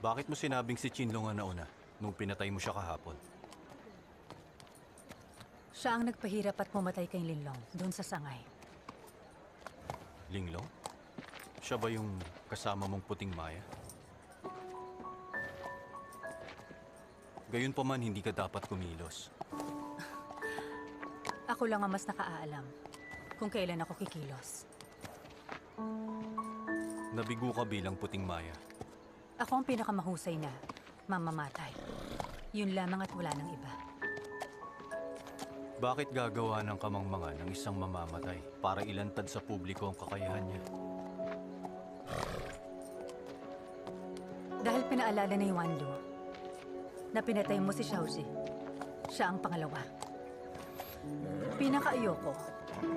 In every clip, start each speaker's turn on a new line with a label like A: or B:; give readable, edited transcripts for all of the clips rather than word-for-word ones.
A: Bakit mo sinabing si Chinlong ang nauna nung pinatay mo siya kahapon?
B: Siya ang nagpahirap at pumatay kay Linlong doon sa sangay.
A: Linglong? Siya ba yung kasama mong puting maya? Gayunpaman, hindi ka dapat kumilos.
B: Ako lang ang mas nakaalam kung kailan ako kikilos.
A: Nabigo ka bilang puting maya.
B: Ako ang pinakamahusay na mamamatay. Yun lamang at wala nang iba.
A: Bakit gagawa ng kamangmangan ng isang mamamatay para ilantad sa publiko ang kakayahan niya?
B: Dahil pinaalala ni Wanlu na pinatay mo si Xiaozi. Siya ang pangalawa. Pinakaayoko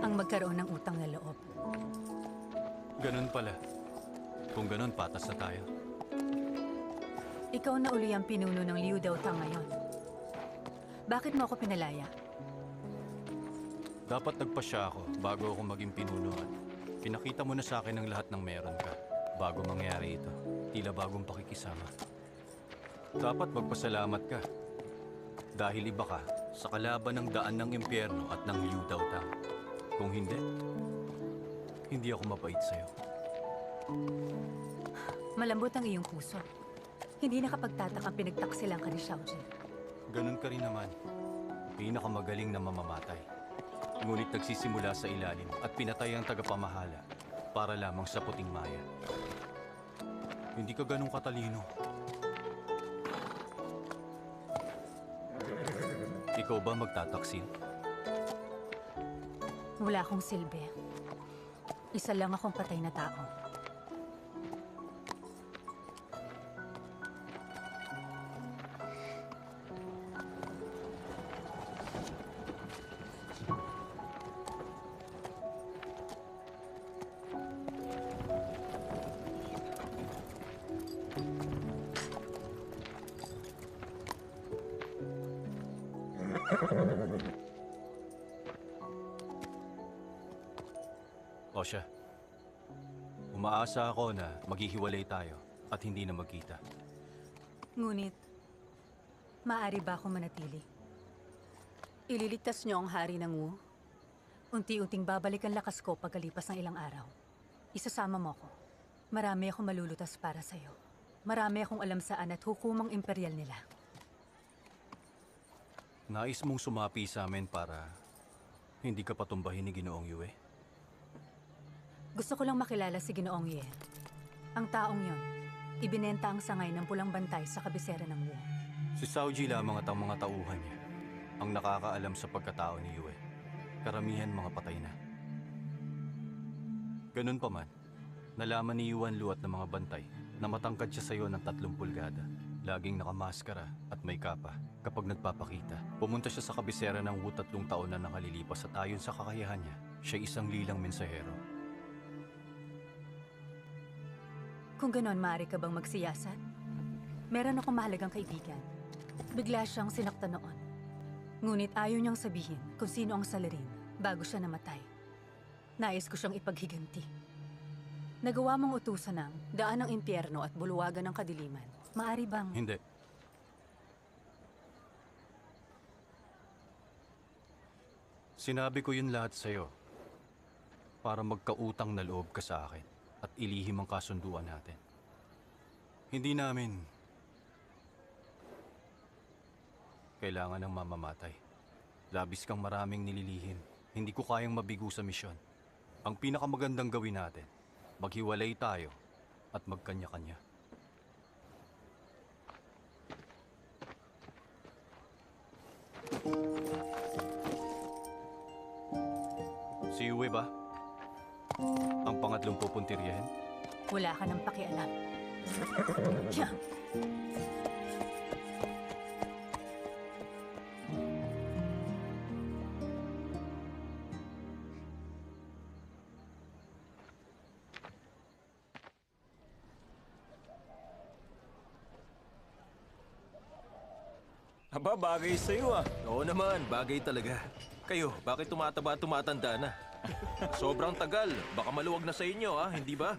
B: ang magkaroon ng utang na loob.
A: Ganun pala. Kung ganun, patas na tayo.
B: Ikaw na uli ang pinuno ng Liu Daotang ngayon. Bakit mo ako pinalaya?
A: Dapat nagpasya ako bago ako maging pinuno at pinakita mo na sa akin ang lahat ng meron ka bago mangyari ito. Tila bagong pakikisama. Dapat magpasalamat ka. Dahil iba ka sa kalaban ng daan ng impyerno at ng Liu Daotang. Kung hindi, hindi ako mapait sa'yo.
B: Malambot ang iyong puso. Hindi nakapagtatakang pinagtaksilan ka ni Xiaozi.
A: Ganun ka rin naman. Pinakamagaling na mamamatay. Ngunit nagsisimula sa ilalim at pinatay ang tagapamahala para lamang sa puting maya. Hindi ka ganun katalino. Ikaw ba magtataksil?
B: Wala akong silbi. Isa lang akong patay na tao.
A: O siya. Umaasa ako na maghihiwalay tayo at hindi na magkita.
B: Ngunit, maaari ba akong manatili? Ililigtas niyo ang hari ng Wu. Unti-unting babalik ang lakas ko pagkalipas ng ilang araw. Isasama mo ko. Marami akong malulutas para sa'yo. Marami akong alam saan at hukumang imperial nila.
A: Nais mong sumapi sa amin para hindi ka patumbahin ni Ginoong Yue?
B: Gusto ko lang makilala si Ginoong Ye. Ang taong yon, ibinenta ang sangay ng pulang bantay sa kabisera ng Wu.
A: Si Xiaoji lamang at ang mga tauhan niya ang nakakaalam sa pagkatao ni Yue. Karamihan mga patay na. Ganun pa man, nalaman ni Yuan Lu at ng mga bantay na matangkad siya sa iyo ng 3 pulgada. Laging nakamaskara at may kapa kapag nagpapakita. Pumunta siya sa kabisera ng Wu 3 taon na nakalilipas at ayon sa kakayahan niya, siya isang lilang mensahero.
B: Kung ganon, maaari ka bang magsiyasat? Meron akong mahalagang kaibigan. Bigla siyang sinaktan noon. Ngunit ayaw niyang sabihin kung sino ang salarin bago siya namatay. Nais ko siyang ipaghiganti. Nagawa mong utusan ng daan ng impyerno at buluwagan ng kadiliman. Maaari bang...
A: Hindi. Sinabi ko yun lahat sa'yo para magkautang na loob ka sa akin at ilihim ang kasunduan natin. Hindi namin kailangan ng mamamatay. Labis kang maraming nililihim. Hindi ko kayang mabigo sa misyon. Ang pinakamagandang gawin natin, maghiwalay tayo at magkanya-kanya. Si Yue ba? Ang pangatlong pupuntiryahin?
B: Wala ka ng pakialam. Yan.
C: Aba, bagay sa'yo ah. Oo naman, bagay talaga. Kayo, bakit tumataba at tumatanda na? Sobrang tagal. Baka maluwag na sa inyo ah, hindi ba?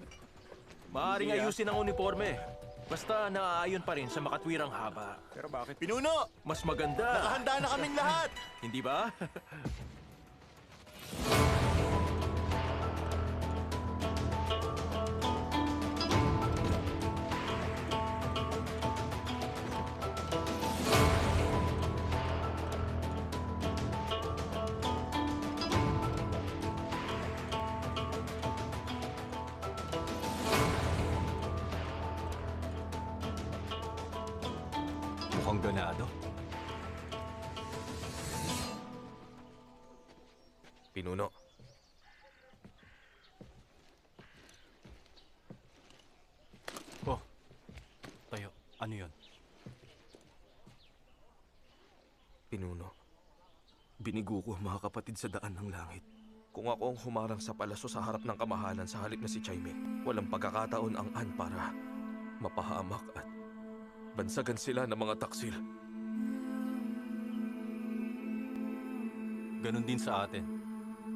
C: Maaaring ayusin ang uniforme. Basta naaayon pa rin sa makatwirang haba.
D: Pero bakit? Pinuno!
C: Mas maganda.
D: Nakahanda na kaming lahat!
C: Hindi ba?
A: Mukhang ganado.
C: Pinuno.
A: Oh, tayo. Ano yon?
E: Pinuno, binigo ko ang mga kapatid sa daan ng langit. Kung ako ang humarang sa palaso sa harap ng kamahalan sa halip na si Chaimin, walang pagkakataon ang An para mapahamak at bansagan sila ng mga taksil.
A: Ganon din sa atin.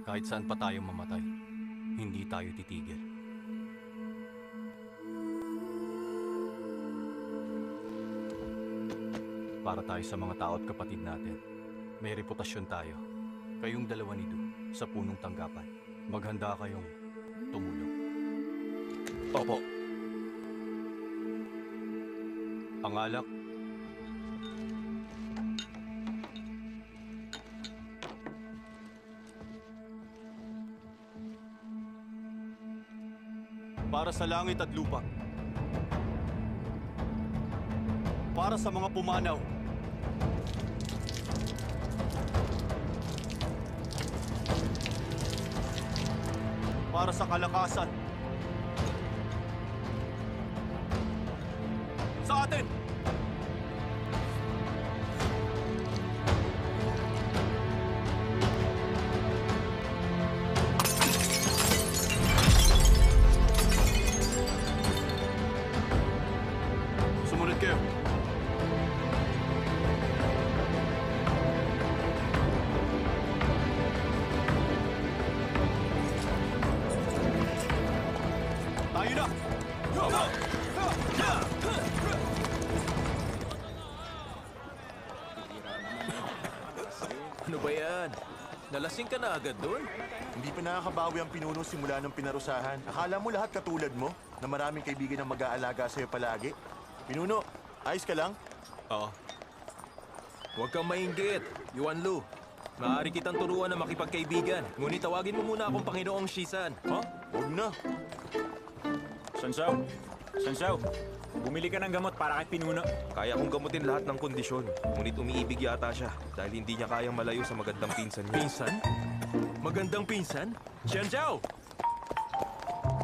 A: Kahit saan pa tayo mamatay, hindi tayo titigil. Para tayo sa mga tao at kapatid natin, may reputasyon tayo. Kayong dalawa ni Du, sa punong tanggapan. Maghanda kayong tumulong.
E: Opo,
A: Ang alak, para sa langit at lupa. Para sa mga pumanaw. Para sa kalakasan. Sa atin! Sumunod kayo. Tayo na!
C: Ano ba yan? Nalasing ka na agad doon?
D: Hindi pa nakakabawi ang pinuno simula ng pinarusahan. Akala mo lahat katulad mo, na maraming kaibigan ang mag-aalaga sa'yo palagi. Pinuno, ayos ka lang?
A: Oo.
C: Huwag kang mainggit, Yuan Lu. Maaari kitang turuan na makipagkaibigan. Ngunit tawagin mo muna akong Panginoong Shisan.
D: Ha? Huwag na.
F: Sansao! Sansao! Bumili ka ng gamot para kay Pinuno.
E: kaya kong gamutin lahat ng kondisyon. Ngunit umiibig yata siya dahil hindi niya kayang malayo sa magandang pinsan niya.
C: Pinsan? Magandang pinsan? Xianzhao!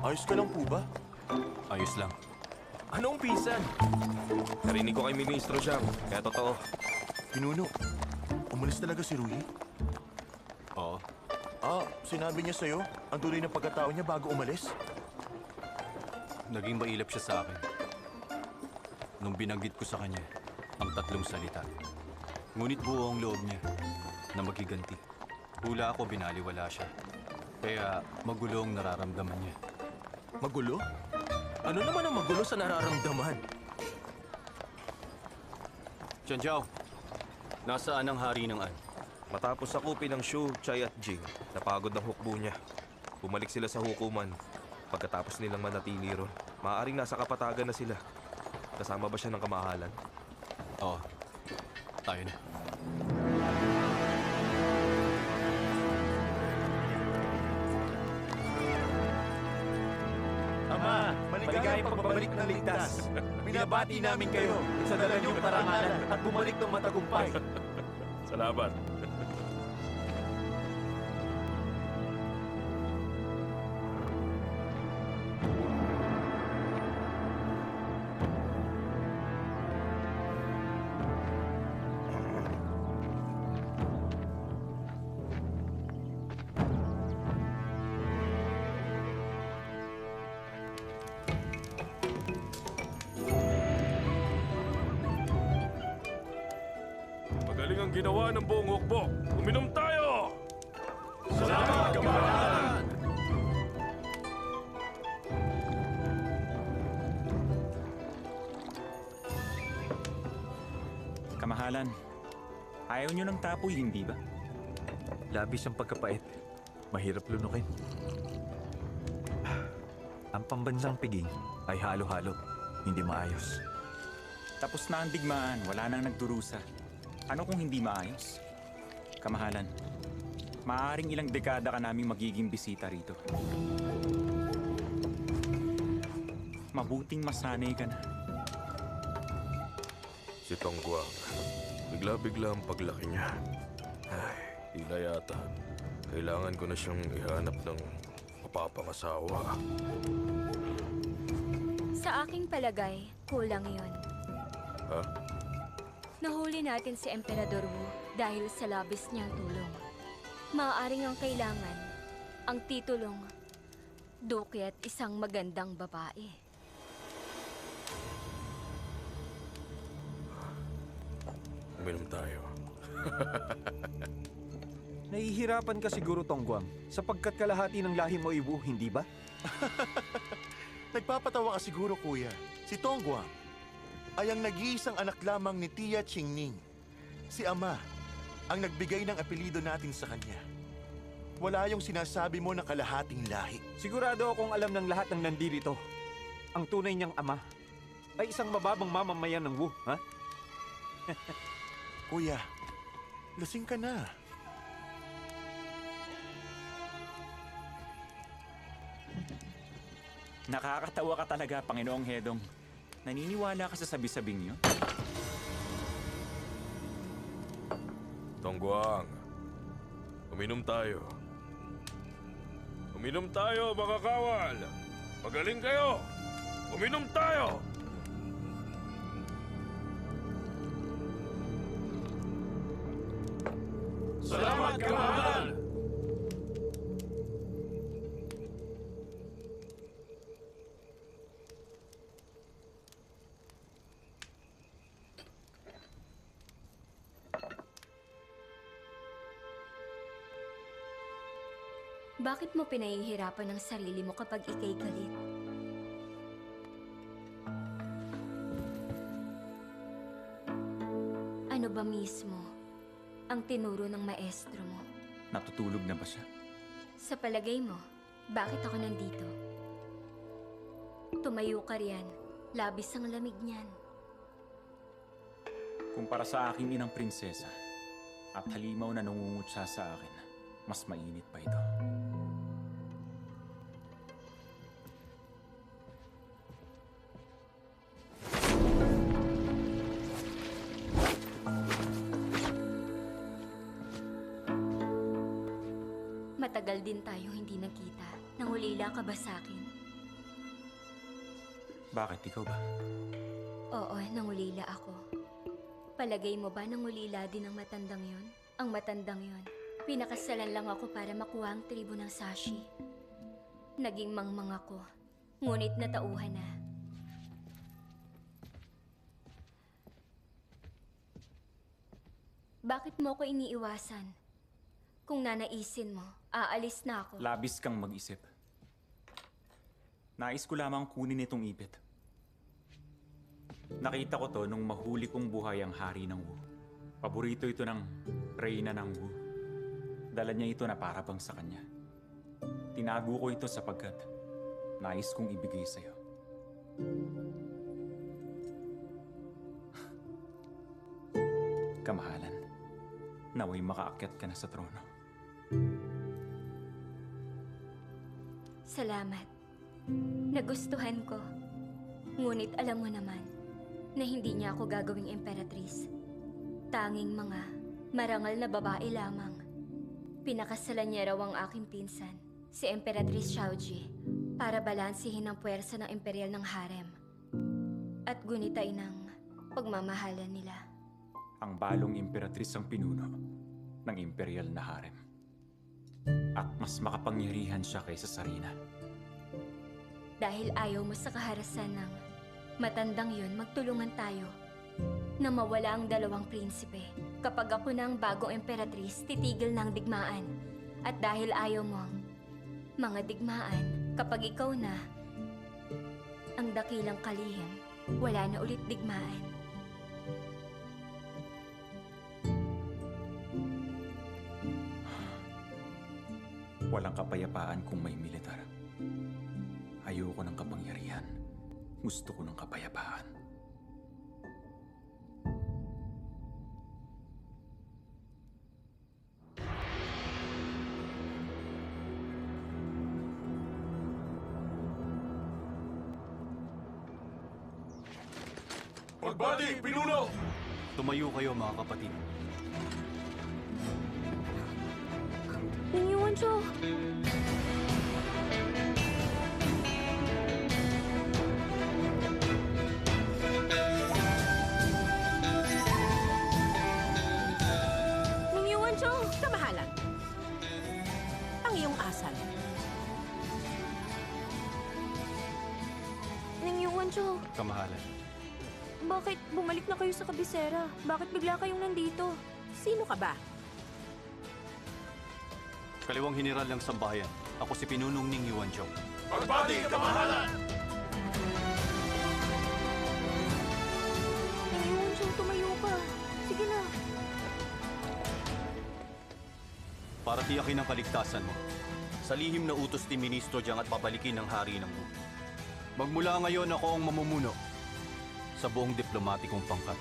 D: Ayos ka lang po ba?
A: Ayos lang.
C: Anong pinsan?
E: Narinig ko kay Ministro Zhang, kaya totoo.
D: Pinuno, umalis talaga si Rui?
A: Oo.
D: Sinabi niya sa'yo ang tunay na pagkatao niya bago umalis?
A: Naging mailap siya sa akin. Nung binanggit ko sa kanya ang tatlong salita. Ngunit buo ang loob niya na magiganti. Hula ako binaliwala siya. Kaya magulo ang nararamdaman niya.
C: Magulo? Ano naman ang magulo sa nararamdaman?
A: Xianzhao, nasaan ang hari ng An?
E: Matapos sakupin ng Shu, Chai at Jing, napagod ang hukbo niya. Bumalik sila sa hukuman pagkatapos nilang manatili ron. Maaaring nasa kapatagan na sila. Kasama ba siya ng kamahalan?
A: Oo. Tayo na.
D: Ama, maligayang pagbabalik ng ligtas. Binabati namin kayo sa dala niyong karangalan at bumalik ng matagumpay.
E: Salamat.
G: Magaling ang ginawa ng buong hukbo. Uminom tayo!
C: Salamat, kamarahan!
F: Kamahalan, ayaw nyo ng tapoy, hindi ba?
C: Labis ang pagkapait. Mahirap lunukin. Ang pambansang piging ay halo-halo, hindi maayos.
F: Tapos na ang digmaan, wala nang nagdurusa. Ano kung hindi maayos? Kamahalan, maaaring ilang dekada ka naming magiging bisita rito. Mabuting masanay ka na.
E: Si Tongguang, bigla-bigla ang paglaki niya. Ay, tila yata. Kailangan ko na siyang ihanap ng mapapangasawa.
H: Sa aking palagay, kulang yon.
E: Ha?
H: Nahuli natin si Emperador Wu dahil sa labis niyang tulong. Maaaring ang kailangan, ang titulong, duke at isang magandang babae.
E: Uminom tayo.
I: Nahihirapan ka siguro, Tongguang, sapagkat kalahati ng lahi mo ay Wu, hindi ba?
D: Nagpapatawa ka siguro, kuya. Si Tongguang ay ang nag-iisang anak lamang ni Tia Qingning. Si Ama ang nagbigay ng apelido natin sa kanya. Wala yung sinasabi mo na kalahating lahi.
I: Sigurado akong alam ng lahat ng nandirito. Ang tunay niyang ama ay isang mababang mamamayan ng Wu, ha?
D: Kuya, lasing ka na.
F: Nakakatawa ka talaga, Panginoong Hedong. Naniniwala ka sa sabi-sabing yun?
E: Tongguang, uminom tayo.
G: Uminom tayo, mga kawal! Magaling kayo! Uminom tayo! Salamat, Kamahalan!
H: Bakit mo pinahihirapan ang sarili mo kapag ikay galit? Ano ba mismo ang tinuro ng maestro mo?
F: Natutulog na ba siya?
H: Sa palagay mo, bakit ako nandito? Tumayo ka riyan. Labis ang lamig niyan.
F: Kumpara sa aking inang prinsesa at halimaw na nangungut siya sa akin, mas mainit pa ito.
H: Matagal din tayong hindi nakita. Nangulila ka ba sa akin?
F: Bakit, ikaw ba?
H: Oo, nangulila ako. Palagay mo ba nangulila din ang matandang yon? Ang matandang yon, pinakasalan lang ako para makuha ang tribo ng Sashi. Naging mangmang ako, ngunit natauhan na. Bakit mo ko iniiwasan? Kung nanaisin mo, aalis na ako.
F: Labis kang mag-isip. Nais ko lamang kunin itong ipit. Nakita ko to nung mahuli kong buhay ang hari ng Wu. Paborito ito ng reyna ng Wu. Dala niya ito na para bang sa kanya. Tinago ko ito sapagkat nais kong ibigay sa'yo. Kamahalan, naway makaakyat ka na sa trono.
H: Salamat. Nagustuhan ko. Ngunit alam mo naman na hindi niya ako gagawing emperatrice. Tanging mga marangal na babae lamang. Pinakasalan niya raw ang aking pinsan, si Emperatrice Xiaoji, para balansihin ang puwersa ng imperial ng harem. At gunitain ng pagmamahalan nila.
F: Ang balong imperatrice ang pinuno ng imperial na harem. At mas makapangyarihan siya kaysa Sarina.
H: Dahil ayaw mo sa kaharasan ng matandang yun, magtulungan tayo na mawala ang dalawang prinsipe. Kapag ako na ang bagong emperatrice, titigil na ang digmaan. At dahil ayaw mo ang mga digmaan, kapag ikaw na ang dakilang kalihim, wala na ulit digmaan.
F: Walang kapayapaan kung may militar. Ayoko ng kapangyarihan. Gusto ko ng kapayapaan.
G: Pagbati, pinuno!
A: Tumayo kayo mga kapatid.
H: Ning Yuancho! Ning Yuancho!
J: Kamahalan. Ang iyong asal.
H: Ning Yuancho!
A: Kamahalan.
H: Bakit bumalik na kayo sa kabisera? Bakit bigla kayong nandito?
J: Sino ka ba?
A: Kaliwang General ng Sambahayan. Ako si Pinunong Ning Yuancho.
G: Pagbati, kamahalan!
H: Ning Yuancho, tumayo ka. Sige na.
A: Para tiyakin ang kaligtasan mo, sa lihim na utos ni Ministro Jiang at papalikin ng hari ng Wu. Magmula ngayon ako ang mamumuno sa buong diplomatikong pangkat.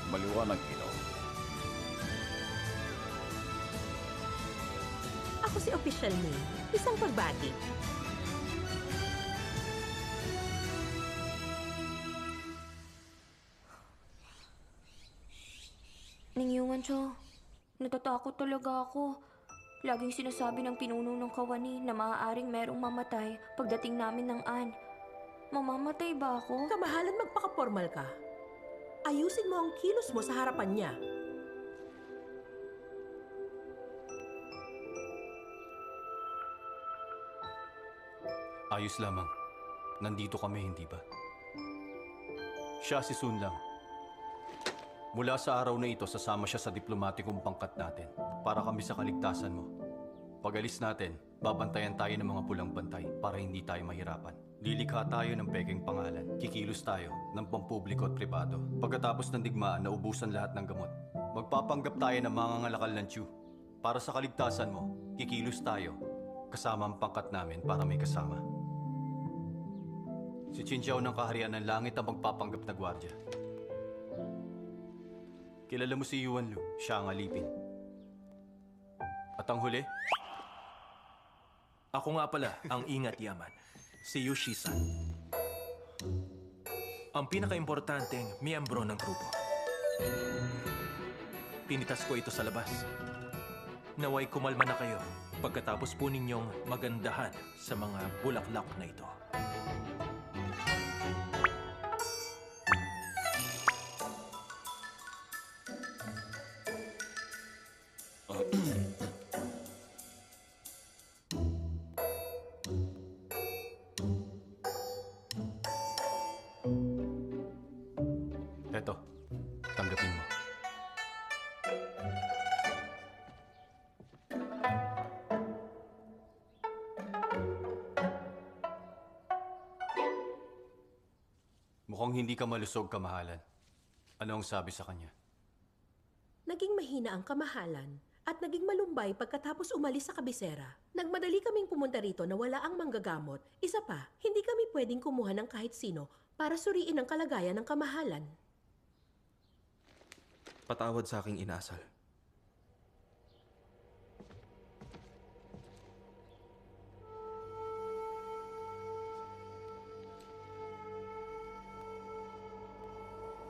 G: Maliwanag, Gino.
J: Ako si Official Ning, isang pagbati.
H: Ning Yuancho, natatakot talaga ako. Laging sinasabi ng pinuno ng kawani na maaaring merong mamatay pagdating namin ng An. Mamamatay ba ako?
J: Kamahalan, magpaka-formal ka. Ayusin mo ang kilos mo sa harapan niya.
A: Ayos lamang. Nandito kami, hindi ba? Siya si Sun Lang. Mula sa araw na ito, sasama siya sa diplomatikong pangkat natin para kami sa kaligtasan mo. Pag-alis natin, babantayan tayo ng mga pulang bantay para hindi tayo mahirapan. Lilikha tayo ng pekeng pangalan. Kikilos tayo ng pampubliko at pribado. Pagkatapos ng digmaan, naubusan lahat ng gamot. Magpapanggap tayo ng mga ngalakal ng Chu. Para sa kaligtasan mo, kikilos tayo. Kasama ang pangkat namin para may kasama. Si Qin Zhao ng Kaharian ng Langit ang magpapanggap na gwardya. Kilala mo si Yuan Lu, siya ang alipin. At ang huli?
C: Ako nga pala ang Ingat Yaman, si Yu Shisan. Ang pinaka-importanteng miyembro ng grupo. Pinitas ko ito sa labas. Naway kumalma na kayo pagkatapos po ninyong magandahan sa mga bulaklak na ito.
A: Eto, tanggapin mo. Mukhang hindi ka malusog, kamahalan. Ano ang sabi sa kanya?
J: Naging mahina ang kamahalan at naging malumbay pagkatapos umalis sa kabisera. Nagmadali kaming pumunta rito na wala ang manggagamot. Isa pa, hindi kami pwedeng kumuha ng kahit sino para suriin ang kalagayan ng kamahalan.
E: Patawad sa aking inasal.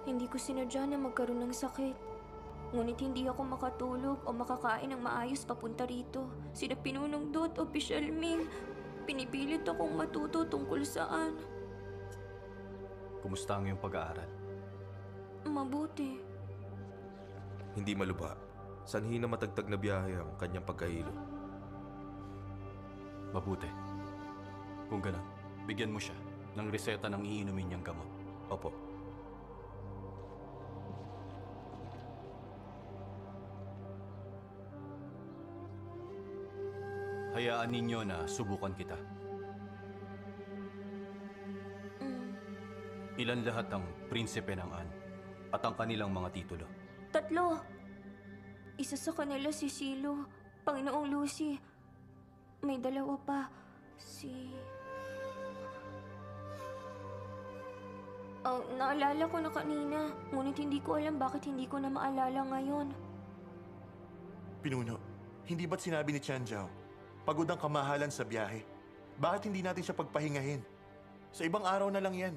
H: Hindi ko sinadya na magkaroon ng sakit. Ngunit hindi ako makatulog o makakain ng maayos papunta rito. Sina Pinunong Dot o Official Ming, pinipilit akong matuto tungkol saan.
A: Kumusta ang iyong pag-aaral?
H: Mabuti.
E: Hindi malubha. Sanhi na matagtag na biyahe ang kanyang pagkahilo.
A: Mabuti. Kung gano'n, bigyan mo siya ng reseta ng iinumin niyang gamot.
E: Opo.
A: Hayaan ninyo na subukan kita. Ilan lahat ang prinsipe ng An at ang kanilang mga titulo.
H: 3. Isa sa kanila si Silo, Panginoong Lucy. May 2 pa, naalala ko na kanina, ngunit hindi ko alam bakit hindi ko na maalala ngayon.
D: Pinuno, hindi ba't sinabi ni Tianjiao, pagod ang kamahalan sa biyahe? Bakit hindi natin siya pagpahingahin? Sa ibang araw na lang yan.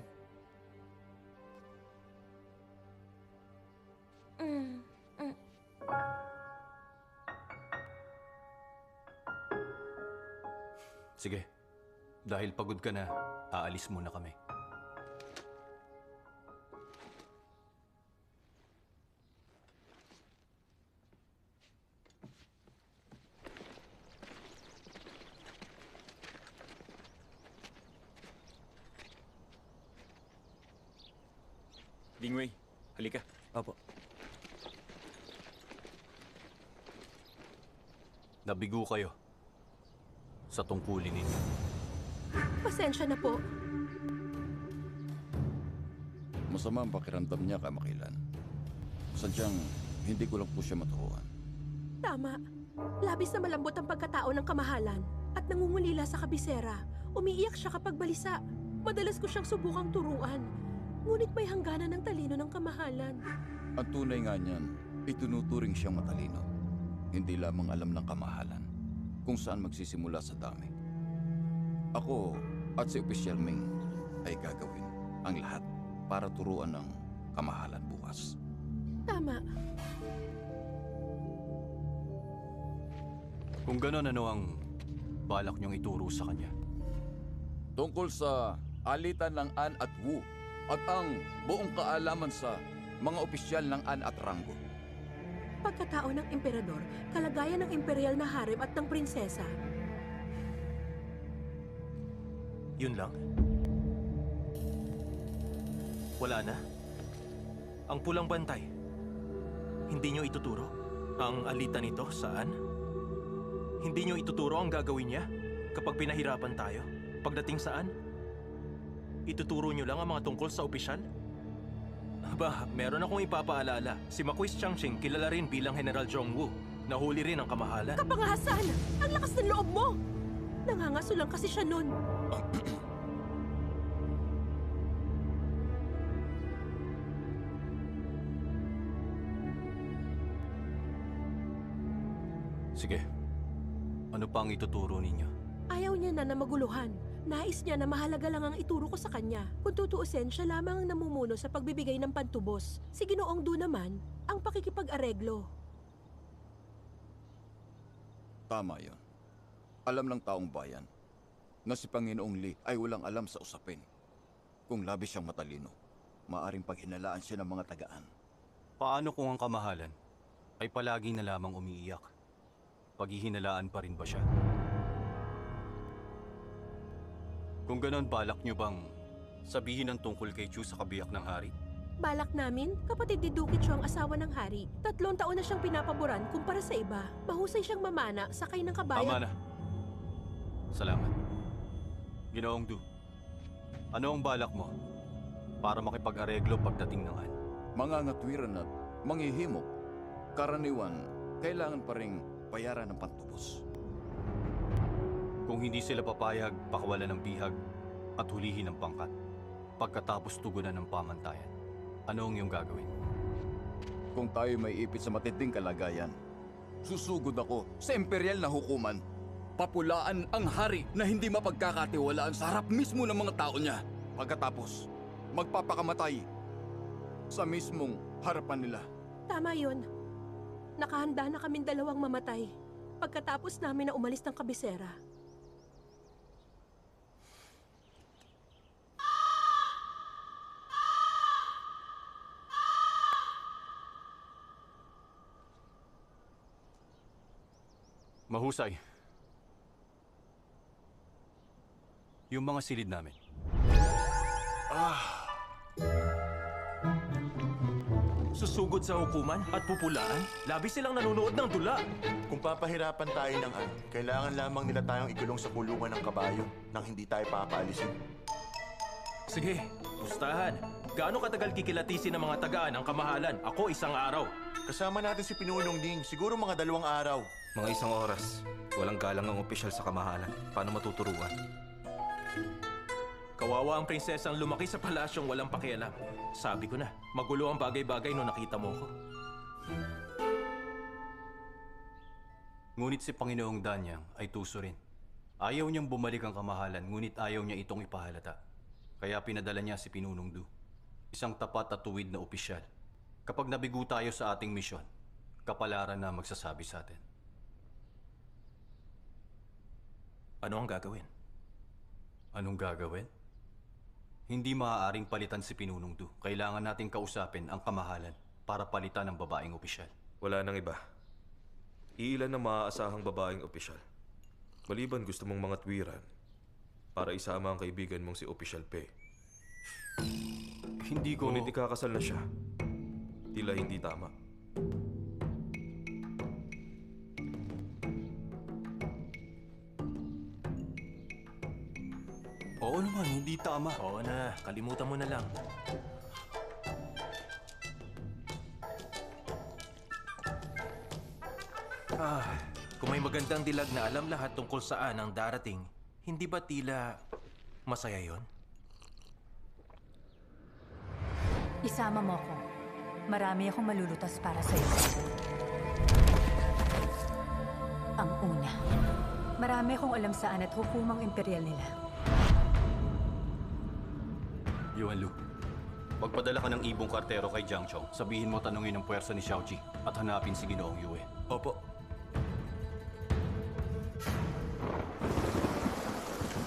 A: Sige, dahil pagod ka na, aalis muna kami.
F: Dingwei, halika.
E: Apo.
A: Nabigo kayo sa tungkulin ninyo.
J: Pasensya na po.
K: Masama ang pakiramdam niya kamakilan. Sadyang hindi ko lang po siya maturuan.
J: Tama. Labis na malambot ang pagkatao ng kamahalan at nangungulila sa kabisera. Umiiyak siya kapag balisa. Madalas ko siyang subukang turuan. Ngunit may hangganan ng talino ng kamahalan.
K: Ang tunay nga niyan, itunuturing siyang matalino. Hindi lamang alam ng kamahalan kung saan magsisimula sa dami. Ako at si Opisyal Ming ay gagawin ang lahat para turuan ng kamahalan bukas.
J: Tama.
A: Kung gano'n, ano ang balak niyong ituro sa kanya?
K: Tungkol sa alitan ng An at Wu at ang buong kaalaman sa mga opisyal ng An at Rango.
J: Pagkatao ng emperador, kalagayan ng imperial na harem at ng prinsesa.
C: Yun lang. Wala na. Ang pulang bantay. Hindi nyo ituturo? Ang alitan nito saan? Hindi nyo ituturo ang gagawin niya kapag pinahirapan tayo? Pagdating saan? Ituturo nyo lang ang mga tungkol sa opisyal? Aba, meron akong ipapaalala. Si Maquis Changqing kilala rin bilang General Zhongwu. Nahuli rin ang kamahalan.
J: Kapangahasan! Ang lakas ng loob mo! Nangangaso lang kasi siya nun.
A: Sige, ano pa ang ituturo ninyo?
J: Ayaw niya na maguluhan. Nais niya na mahalaga lang ang ituro ko sa kanya. Kung tutuusin, siya lamang ang namumuno sa pagbibigay ng pantubos. Si Ginoong Du naman, ang pakikipag-areglo.
K: Tama yon. Alam ng taong bayan na si Panginoong Li ay walang alam sa usapin. Kung labis siyang matalino, maaring paghinalaan siya ng mga tagaan.
A: Paano kung ang kamahalan ay palagi na lamang umiiyak? Paghihinalaan pa rin ba siya? Kung ganon, balak niyo bang sabihin ang tungkol kay Chu sa kabiyak ng hari?
J: Balak namin, kapatid ni Duki Chu ang asawa ng hari. 3 taon na siyang pinapaboran kumpara sa iba. Mahusay siyang mamana, sakay ng kabayan.
A: Tama na. Salamat. Ginoong Du, ano ang balak mo para makipag-areglo pagdating ng An?
K: Mga ngatwiran at manghihimok, karaniwan, kailangan pa ring bayaran ng pantubos.
A: Kung hindi sila papayag, pakawalan ng bihag at hulihin ng pangkat. Pagkatapos tugunan ng pamantayan, ano ang iyong gagawin?
K: Kung tayo may ipit sa matinding kalagayan, susugod ako sa imperial na hukuman. Papulaan ang hari na hindi mapagkakatiwalaan sa harap mismo ng mga tao niya. Pagkatapos, magpapakamatay sa mismong harapan nila.
J: Tama yun. Nakahanda na kaming 2 mamatay pagkatapos namin na umalis ng kabisera.
A: Mahusay. Yung mga silid namin.
C: Susugod sa hukuman at pupulaan? Labis silang nanonood ng dula.
D: Kung papahirapan tayo ng An, kailangan lamang nila tayong ikulong sa kulungan ng kabayo nang hindi tayo papaalisin.
C: Sige, pustahan. Gaano katagal kikilatisin ng mga tagaan ang kamahalan? Ako 1 araw.
D: Kasama natin si Pinunong Ding. Siguro mga 2 araw.
E: Mga 1 oras. Walang galang ang opisyal sa kamahalan. Paano matuturuan?
C: Kawawa ang prinsesang lumaki sa palasyong walang pakialam. Sabi ko na, magulo ang bagay-bagay nung nakita mo ko.
A: Ngunit si Panginoong Danyang ay tuso rin. Ayaw niyang bumalik ang kamahalan, ngunit ayaw niya itong ipahalata. Kaya pinadala niya si Pinunong Du, isang tapat at tuwid na opisyal. Kapag nabigo tayo sa ating misyon, kapalaran na magsasabi sa atin.
C: Ano ang gagawin?
A: Anong gagawin? Hindi maaaring palitan si Pinunong Du. Kailangan nating kausapin ang kamahalan para palitan ang babaeng opisyal.
E: Wala nang iba. Iilan na maaasahang babaeng opisyal. Maliban gusto mong mga tuwiran para isama ang kaibigan mong si Opisyal Pe.
A: Hindi ko...
E: Ngunit ikakasal na siya. Tila hindi tama.
A: Oo naman, hindi tama.
C: Oo na, kalimutan mo na lang. Kung may magandang dilag na alam lahat tungkol saan ang darating, hindi ba tila masaya yon?
B: Isama mo ko. Marami akong malulutas para sa'yo. Ang una, marami akong alam saan at hukumang imperial nila.
A: Yuan Lu, magpadala ka ng ibong kartero kay Jiang Chong. Sabihin mo tanungin ang puwersa ni Xiaoji at hanapin si Ginoong Yue.
C: Opo.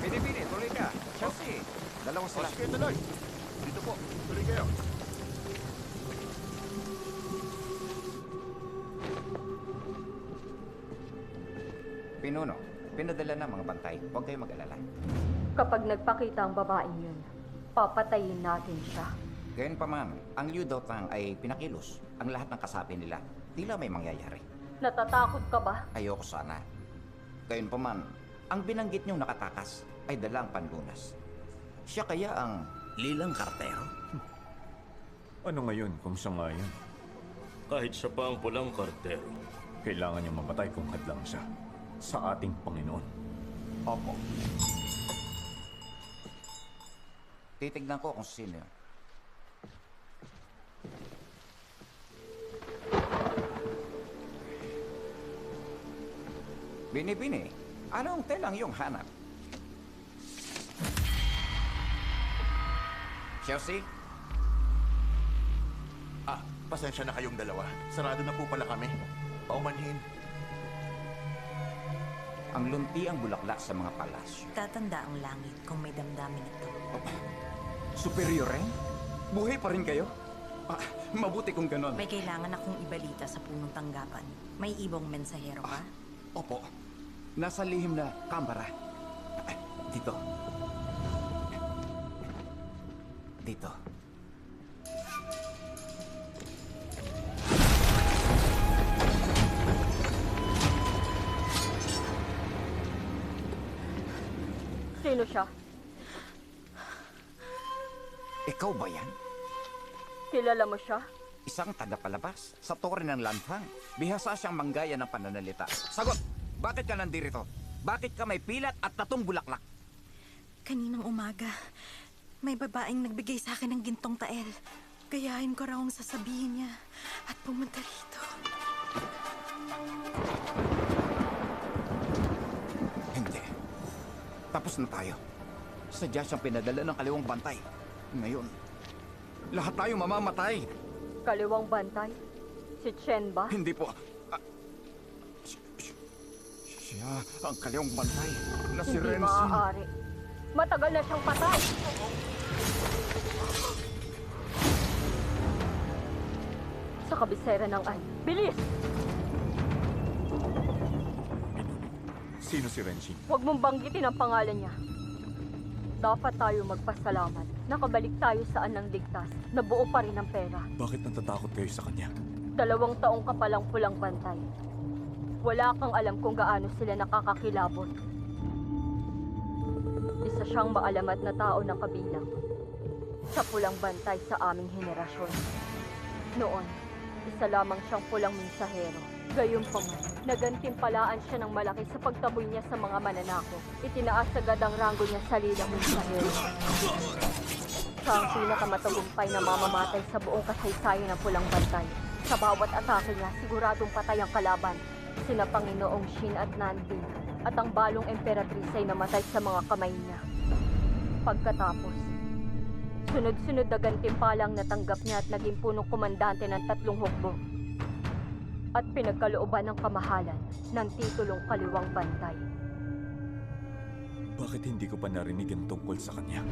I: Pini, tuloy ka. Chelsea, dalawang sila.
D: Sige, tuloy. Dito po. Tuloy kayo.
L: Pinuno, pinadala ng mga bantay. Huwag kayong mag-alala.
H: Kapag nagpakita ang babaeng yun, papatayin natin siya.
L: Gayunpaman, ang Liu Daotang ay pinakilos. Ang lahat ng kasabi nila, tila may mangyayari.
H: Natatakot ka ba?
L: Ayoko sana. Gayunpaman, ang binanggit niyong nakatakas ay dalang panlunas. Siya kaya ang lilang kartero?
I: Ano ngayon kung siya nga yan?
G: Kahit siya pa ang pulang kartero.
I: Kailangan niya mamatay kung hadlang siya sa ating Panginoon.
L: Opo. Titignan ko kung sino yun. Bini-bini, anong telang iyong hanap? Chelsea?
D: Pasensya na kayong dalawa. Sarado na po pala kami. Paumanhin.
L: Ang lunti ang bulaklak sa mga palasyo.
M: Tatanda ang langit kung may damdamin ito.
L: Superior rin? Buhay pa rin kayo? Mabuti kung ganon.
M: May kailangan akong ibalita sa punong tanggapan. May ibong mensahero ka?
L: Opo. Nasa lihim na kamera. Dito. Dito.
H: Sino siya?
L: Ikaw ba yan?
H: Kilala mo siya?
L: Isang tagapalabas sa tore ng lanfang. Bihasa siyang manggaya ng pananalita. Sagot! Bakit ka nandito? Bakit ka may pilat at 3 bulaklak?
M: Kaninang umaga, may babaeng nagbigay sa akin ng gintong tael. Gayahin ko raw ang sasabihin niya at pumunta rito.
L: Hindi. Tapos na tayo. Sadya siyang pinadala ng kaliwang bantay. Ngayon, lahat tayo mamamatay.
H: Kaliwang bantay? Si Chen ba?
L: Hindi po. Siya ang kaliwang bantay na si
H: Hindi
L: Renzi.
H: maaari. Matagal na siyang patay. Sa kabisera ng An. Bilis!
I: Sino si Renzi?
H: Huwag mong banggitin ang pangalan niya. Dapat tayo magpasalamat. Nakabalik tayo sa An ng ligtas. Nabuo pa rin ang pera.
I: Bakit natatakot kayo sa kanya?
H: 2 taong ka palang pulang bantay. Wala kang alam kung gaano sila nakakakilabot. Isa siyang maalamat na tao na kabilang sa pulang bantay sa aming henerasyon. Noon, Isa lamang siyang pulang mensahero. Gayunpaman, nagantimpalaan siya ng malaki sa pagtaboy niya sa mga mananakop. Itinaas agad ang ranggo niya sa lilang mensahero. Siya ang pinakamatagumpay na mamamatay sa buong kasaysayan ng pulang bantay. Sa bawat atake niya, siguradong patay ang kalaban. Sina Panginoong Shin at Nanbing at ang balong emperatriz ay namatay sa mga kamay niya. Pagkatapos, sunod-sunod na gantimpalang natanggap niya at naging punong komandante ng 3 hukbo at pinagkalooban ng kamahalan ng titulong Kaliwang Bantay.
F: Bakit hindi ko pa narinig ang tungkol sa kanya?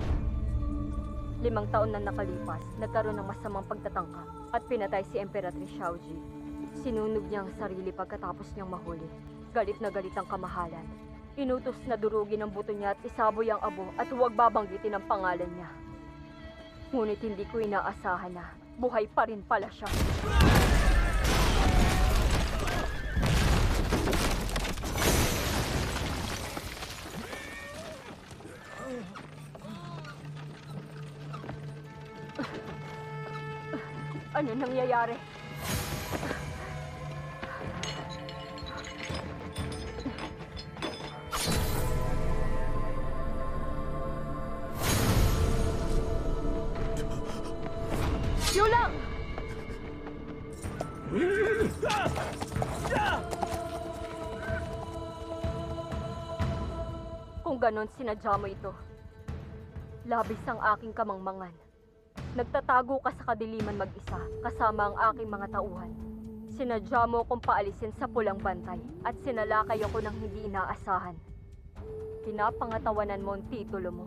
H: 5 taon na nakalipas, nagkaroon ng masamang pagtatangka at pinatay si Emperatriz Xiaoji. Sinunog niya ang sarili pagkatapos niyang mahuli. Galit na galit ang kamahalan. Inutos na durugin ang buto niya at isaboy ang abo at huwag babanggitin ang pangalan niya. Ngunit hindi ko inaasahan na buhay pa rin pala siya. Ano nangyayari? Yulang! Kung ganon sinadya mo ito, labis ang aking kamangmangan. Nagtatago ka sa kadiliman mag-isa kasama ang aking mga tauhan. Sinadya mo akong paalisin sa pulang bantay at sinalakay ako ng hindi inaasahan. Pinapangatawanan mo ang titulo mo.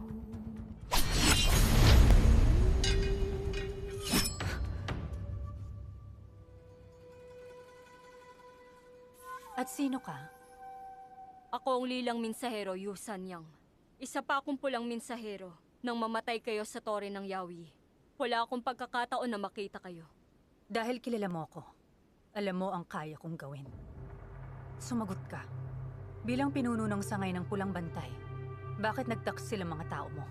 B: At sino ka?
H: Ako ang lilang mensahero, Yu Sanyang. Isa pa akong pulang mensahero nang mamatay kayo sa tore ng Yawi. Wala akong pagkakataon na makita kayo.
B: Dahil kilala mo ako, alam mo ang kaya kong gawin. Sumagot ka. Bilang pinuno ng sangay ng pulang bantay, bakit nagtaks sila mga tao mo?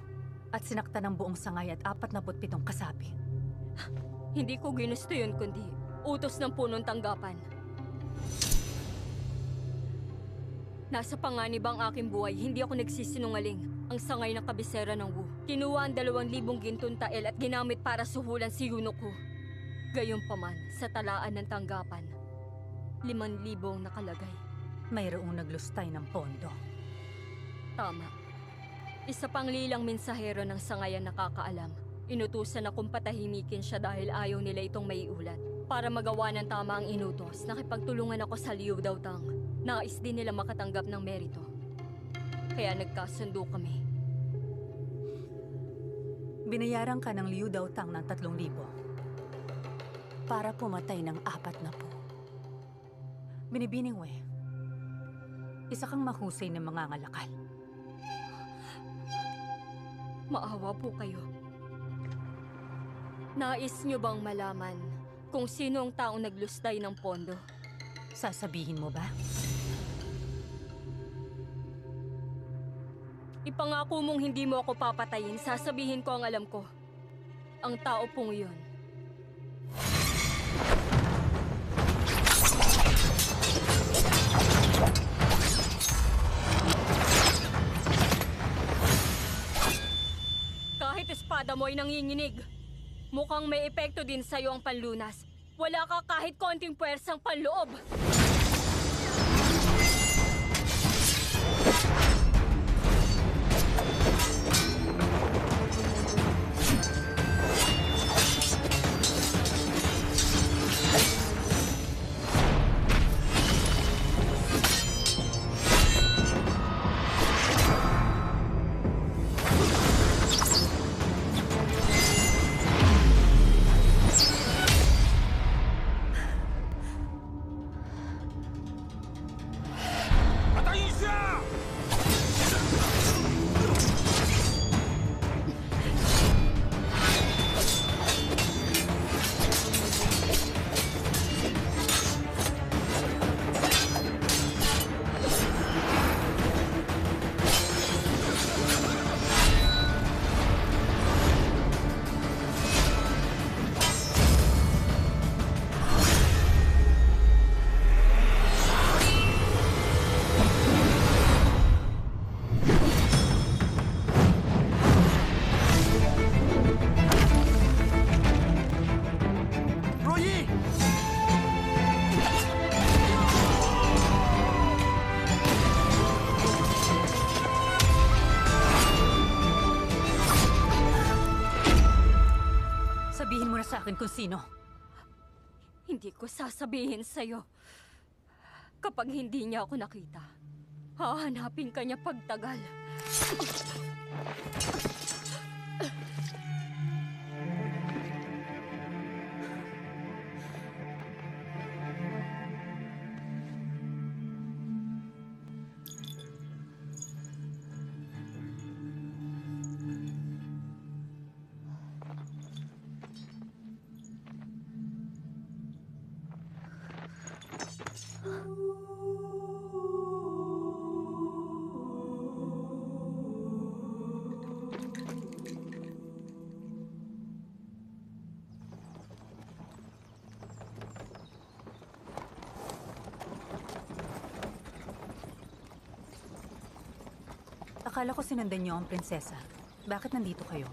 B: At sinakta ng buong sangay at 47 kasapi?
H: Hindi ko ginusto yun kundi utos ng punong tanggapan. Nasa panganib ang aking buhay, hindi ako nagsisinungaling. Ang sangay ng kabisera ng Wu. Kinuha ang 2,000 gintong tael at ginamit para suhulan si Yunok Wu. Gayunpaman, sa talaan ng tanggapan, 5,000 ang nakalagay.
B: Mayroong naglustay ng pondo.
H: Tama. Isa pang lilang mensahero ng sangayan nakakaalam. Inutusan akong patahimikin siya dahil ayaw nila itong maiulat. Para magawa ng tama ang inutos, nakipagtulungan ako sa Liu Daotang. Nais din nila makatanggap ng merito. Kaya nagkasundo kami.
B: Binayaran ka ng Liu Daotang ng 3,000 para pumatay ng 40. Binibining we, isa kang mahusay na mangangalakal.
H: Maawa po kayo. Nais niyo bang malaman kung sino ang taong naglustay ng pondo?
B: Sasabihin mo ba?
H: Ipangako mong hindi mo ako papatayin, sasabihin ko ang alam ko. Ang tao pong yun. Kahit espada mo ay nanginginig, mukhang may epekto din sa'yo ang panlunas. Wala ka kahit konting puwersang panloob.
B: na sa akin kung sino.
H: Hindi ko sasabihin sa'yo. Kapag hindi niya ako nakita, hahanapin ka niya pagtagal.
B: Akala ko sinundan niyo ang prinsesa. Bakit nandito kayo?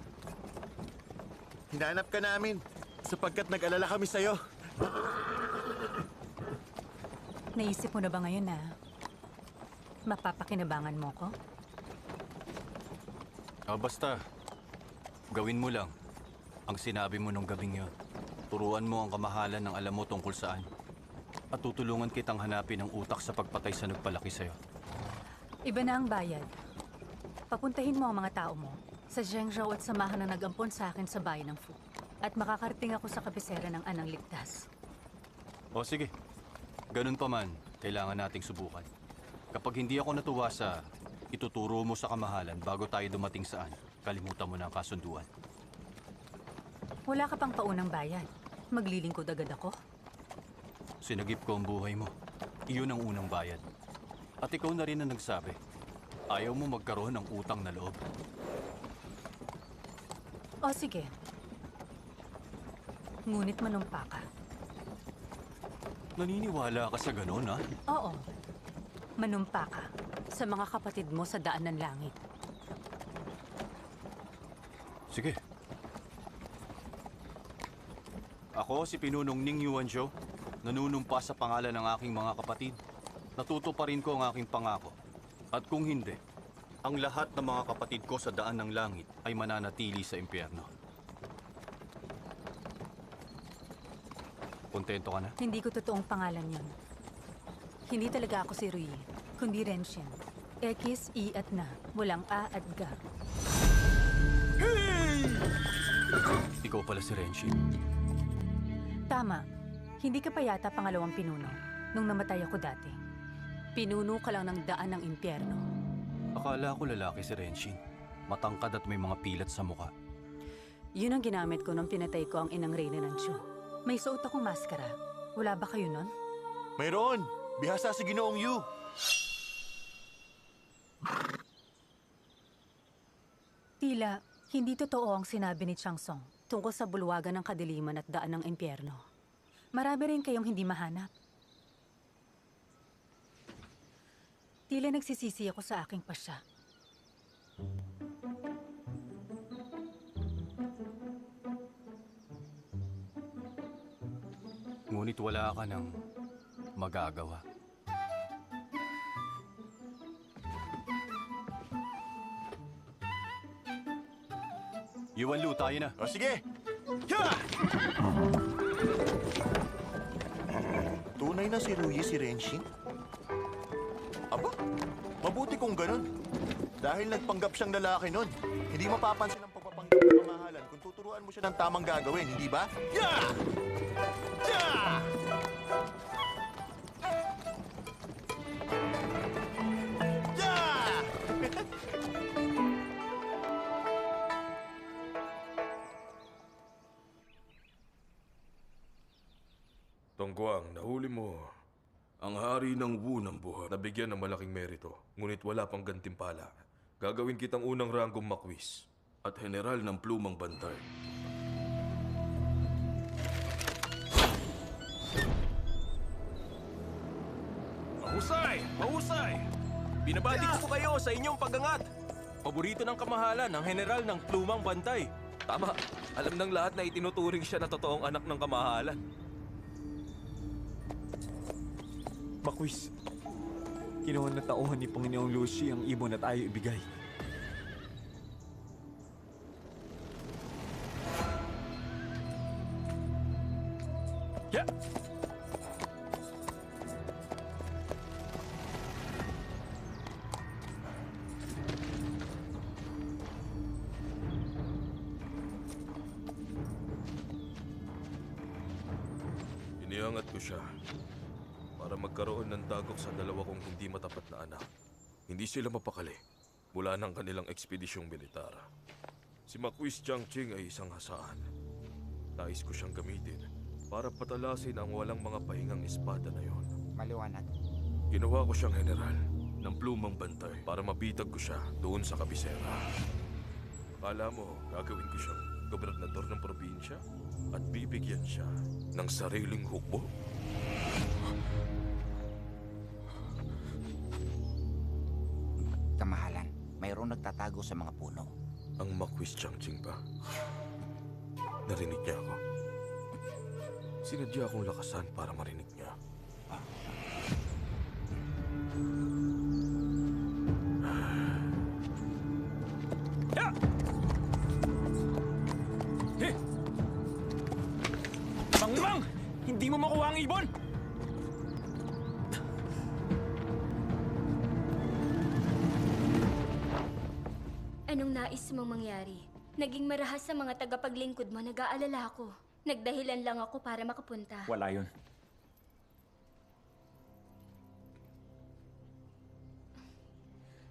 D: Hinanap ka namin sapagkat nag-alala kami sa'yo.
B: Naisip mo na ba ngayon na mapapakinabangan mo ko?
A: Basta, gawin mo lang ang sinabi mo nung gabing yun. Turuan mo ang kamahalan ng alam mo tungkol saan. At tutulungan kitang hanapin ang utak sa pagpatay sa nagpalaki sa'yo.
B: Iba na ang bayad. Papuntahin mo ang mga tao mo sa Zhengzhou at samahan na nag-ampon sa akin sa bayan ng Fu. At makakarating ako sa kabisera ng Anang Ligtas.
A: O sige, ganun pa man, kailangan nating subukan. Kapag hindi ako natuwa sa ituturo mo sa kamahalan bago tayo dumating saan, kalimutan mo na ang kasunduan.
B: Wala ka pang paunang bayad. Maglilingkod agad ako.
A: Sinagip ko ang buhay mo. Iyon ang unang bayad. At ikaw na rin ang nagsabi. Ayaw mo magkaroon ng utang na loob.
B: O sige. Ngunit manumpa ka.
A: Naniniwala ka sa ganon, ha?
B: Oo. Manumpa ka sa mga kapatid mo sa daan ng langit.
A: Sige. Ako si Pinunong Ning Yuanzhou, nanunumpa sa pangalan ng aking mga kapatid. Natutuparin ko ang aking pangako. At kung hindi, ang lahat ng mga kapatid ko sa daan ng langit ay mananatili sa impyerno. Kontento ka na?
B: Hindi ko totoong pangalan yun. Hindi talaga ako si Rui, kundi Renshin. X, I at na. Walang A at Ga.
A: Ikaw pala si Renshin.
B: Tama. Hindi ka pa yata pangalawang pinuno nung namatay ako dati. Pinuno ka lang ng daan ng impyerno.
A: Akala ko lalaki si Renshin. Matangkad at may mga pilat sa muka.
B: Yun ang ginamit ko nung pinatay ko ang inang reyna ng Chu. May suot akong maskara. Wala ba kayo nun?
D: Mayroon! Bihasa si Ginoong Yu!
B: Tila, hindi totoo ang sinabi ni Changsong tungkol sa bulwagan ng kadiliman at daan ng impyerno. Marami rin kayong hindi mahanap. Tila nagsisisi ako sa aking pasya.
A: Ngunit wala ka nang magagawa. Yuan Lu, tayo na.
D: O sige! Ya! Tunay na si Rui si Renshin? Aba, mabuti kung ganun. Dahil nagpanggap siyang lalaki nun. Hindi mapapansin ang pagpapanggap ng kamahalan kung tuturuan mo siya ng tamang gagawin, hindi ba? Ya! Ya! Ya!
E: Tongguang, nahuli mo. Ang hari ng Wu ng buhat, nabigyan ng malaking merito, ngunit wala pang gantimpala. Gagawin kitang unang ranggong makwis at general ng plumang bantay.
C: Mahusay! Mahusay! Binabati ko po kayo sa inyong pagangat. Paborito ng kamahalan, ang general ng plumang bantay.
E: Tama, alam ng lahat na itinuturing siya na totoong anak ng kamahalan.
I: Makwis, kinuha na tauhan ni Panginoong Lucy ang ibon at ayaw ibigay.
C: Ya!
E: Iniangat ko siya para magkaroon ng dagok sa dalawa kong hindi matapat na anak. Hindi sila mapakali mula ng kanilang ekspedisyong militar. Si Maquis Changqing ay isang hasaan. Nais ko siyang gamitin para patalasin ang walang mga pahingang espada na yon.
L: Maliwanag.
E: Ginawa ko siyang general ng plumang bantay para mabitag ko siya doon sa kabisera. Kala mo, gagawin ko siyang gobernador ng probinsya at bibigyan siya ng sariling hukbo?
L: Kamahalan, mayroong nagtatago sa mga puno.
E: Ang Maquis Changqing ba? Narinig niya ako. Sinadya akong lakasan para marinig niya.
C: Mangmang! Hindi mo makuha ang ibon!
H: Anong nais mong mangyari? Naging marahas sa mga tagapaglingkod mo, nag-aalala ako. Nagdahilan lang ako para makapunta.
F: Wala yun.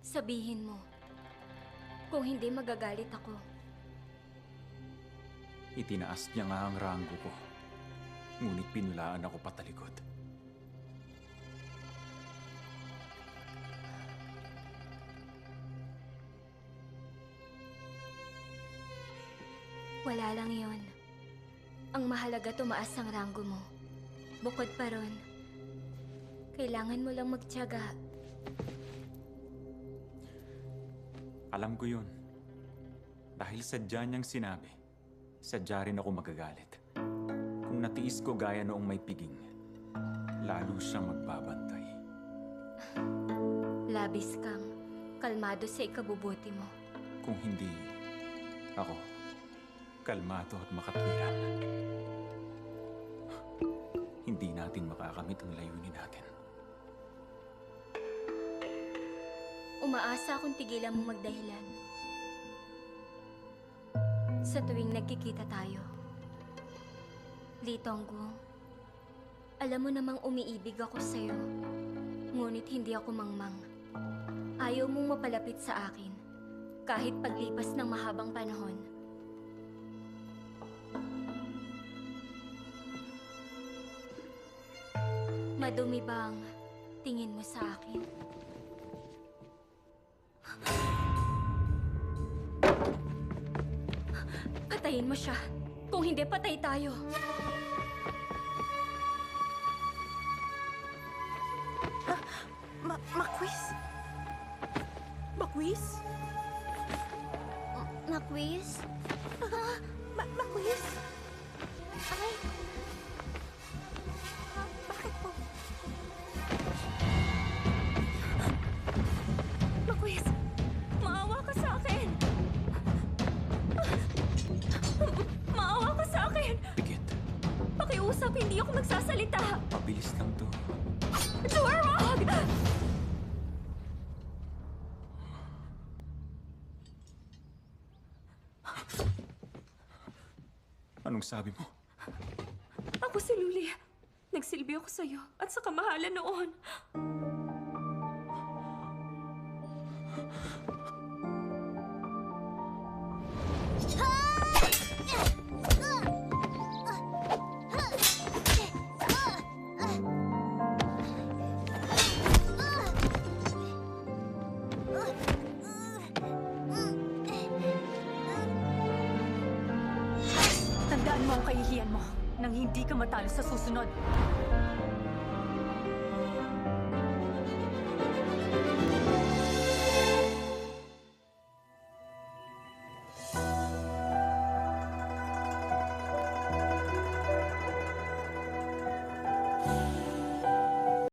H: Sabihin mo. Kung hindi, magagalit ako.
F: Itinaas niya nga ang ranggo ko. Ngunit pinulaan ako patalikod.
H: Wala lang yon. Ang mahalaga, tumaas ang ranggo mo. Bukod pa ron, kailangan mo lang magtiyaga.
F: Alam ko yun. Dahil sadya niyang sinabi, sadya rin ako magagalit. Kung natiis ko gaya noong may piging, lalo siyang magbabantay.
H: Labis kang kalmado sa ikabubuti mo.
F: Kung hindi, ako, kalmado at makatwiran. Hindi natin makakamit ang layunin natin.
H: Umaasa akong tigilan mo magdahilan. Sa tuwing nagkikita tayo. Li Tongguang, alam mo namang umiibig ako sa'yo. Ngunit hindi ako mangmang. Ayaw mong mapalapit sa akin, kahit paglipas ng mahabang panahon. Madumi ba ang tingin mo sa akin? Patayin mo siya. Kung hindi, patay tayo.
M: Maquis?
J: Maquis?
H: Maquis?
M: Maquis? Ay! Bakit po?
H: Maquis! Maawa ka sa akin! Maawa ka sa akin!
F: Pikit,
H: Pakiusap, hindi ako magsasalita!
F: mabilis lang to.
H: Durwag!
F: Anong sabi mo?
H: Ako si Luli. Nagsilbi ako sa'yo at sa kamahalan noon.
B: Tandaan mo ang kahihiyan mo nang hindi ka matalo sa susunod.